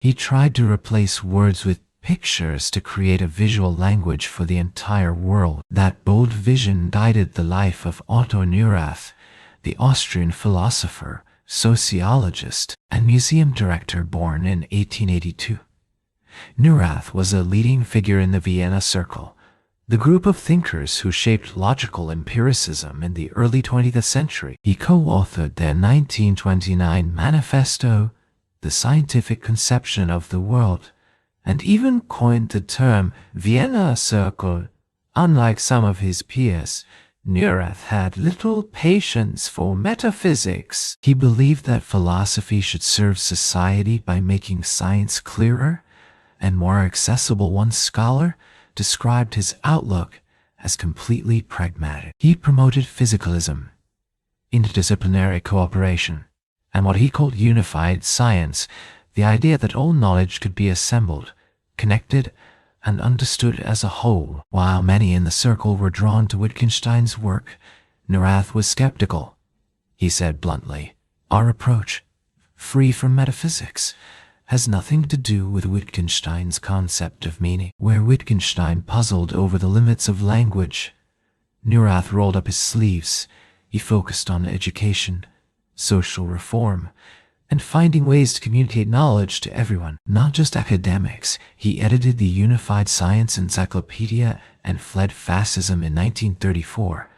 He tried to replace words with pictures to create a visual language for the entire world. That bold vision guided the life of Otto Neurath, the Austrian philosopher, sociologist, and museum director born in 1882. Neurath was a leading figure in the Vienna Circle, the group of thinkers who shaped logical empiricism in the early 20th century. He co-authored their 1929 manifesto, The Scientific Conception of the World, and even coined the term Vienna Circle. Unlike some of his peers, Neurath had little patience for metaphysics. He believed that philosophy should serve society by making science clearer and more accessible. One scholar described his outlook as completely pragmatic. He promoted physicalism, interdisciplinary cooperation, and what he called unified science, the idea that all knowledge could be assembled, connected, and understood as a whole. While many in the circle were drawn to Wittgenstein's work, Neurath was skeptical. He said bluntly, "Our approach, free from metaphysics, has nothing to do with Wittgenstein's concept of meaning." Where Wittgenstein puzzled over the limits of language, Neurath rolled up his sleeves. He focused on education, social reform, and finding ways to communicate knowledge to everyone, not just academics. He edited the Unified Science Encyclopedia and fled Fascism in 1934,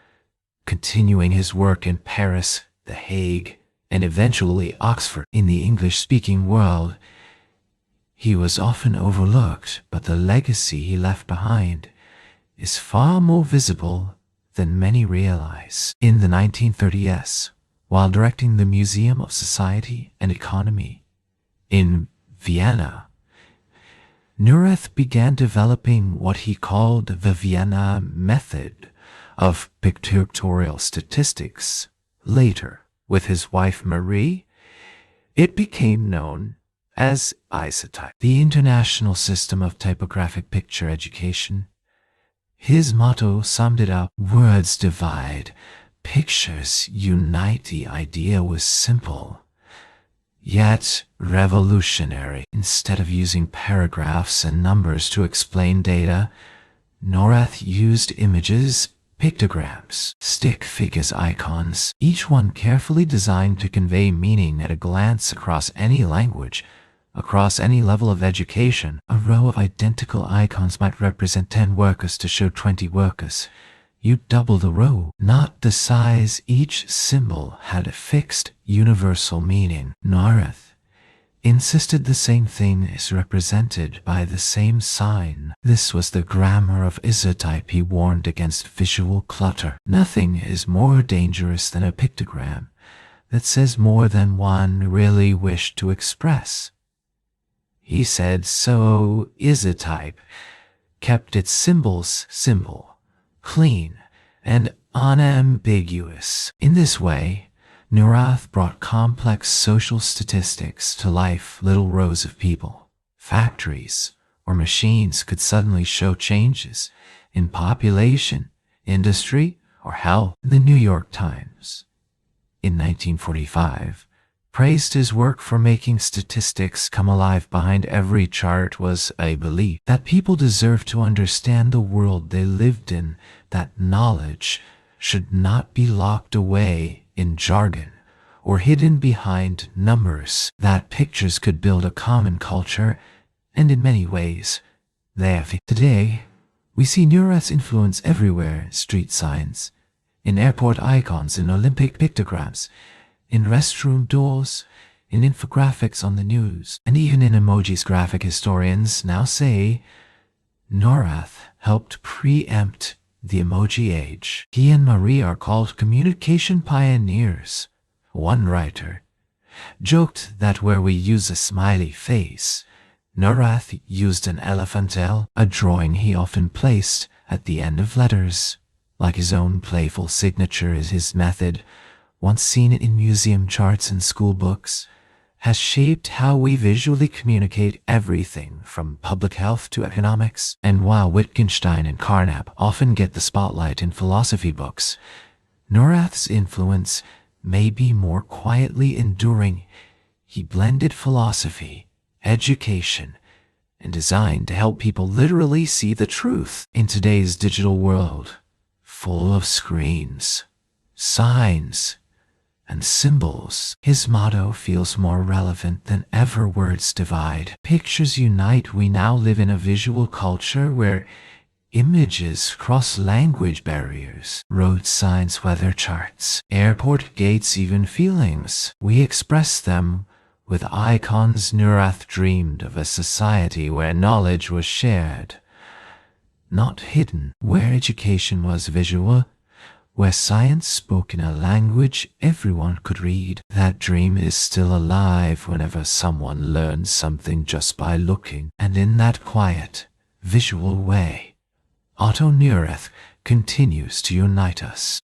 continuing his work in Paris, The Hague, and eventually Oxford. In the English-speaking world, he was often overlooked, but the legacy he left behind is far more visible than many realize. In the 1930s, while directing the Museum of Society and Economy in Vienna, Neurath began developing what he called the Vienna method of pictorial statistics. Later, with his wife Marie, it became known as Isotype, the international system of typographic picture education. His motto summed it up: words divide, pictures unite. The idea was simple, yet revolutionary. Instead of using paragraphs and numbers to explain data, Neurath used images, pictograms, stick figures, icons, each one carefully designed to convey meaning at a glance across any language, across any level of education. A row of identical icons might represent 10 workers to show 20 workers. You double the row, not the size. Each symbol had a fixed, universal meaning. Neurath insisted the same thing is represented by the same sign. This was the grammar of Isotype. He warned against visual clutter. Nothing is more dangerous than a pictogram that says more than one really wished to express. He said, so Isotype kept its symbols simple, clean, and unambiguous. In this way, Neurath brought complex social statistics to life. Little rows of people, factories, or machines could suddenly show changes in population, industry, or health. The New York Times, in 1945, praised his work for making statistics come alive. Behind every chart was a belief that people deserved to understand the world they lived in, that knowledge should not be locked away in jargon or hidden behind numbers, that pictures could build a common culture, and in many ways, they have. Today, we see Neurath's influence everywhere: street signs, in airport icons, in Olympic pictograms, in restroom doors, in infographics on the news, and even in emojis. Graphic historians now say Neurath helped preempt the emoji age. He and Marie are called communication pioneers. One writer joked that where we use a smiley face, Neurath used an elephant-tail, a drawing he often placed at the end of letters. Like his own playful signature, is his method, once seen in museum charts and school books, has shaped how we visually communicate everything from public health to economics. And while Wittgenstein and Carnap often get the spotlight in philosophy books, Neurath's influence may be more quietly enduring. He blended philosophy education, and designed to help people literally see the truth. In today's digital world, full of screens, signs, and symbols, his motto feels more relevant than ever. Words divide, pictures unite. We now live in a visual culture where images cross language barriers. Road signs, weather charts, airport gates, even feelings. We express them with icons. Neurath dreamed of a society where knowledge was shared, not hidden, where education was visual, where science spoke in a language everyone could read. That dream is still alive whenever someone learns something just by looking, and in that quiet, visual way, Otto Neurath continues to unite us.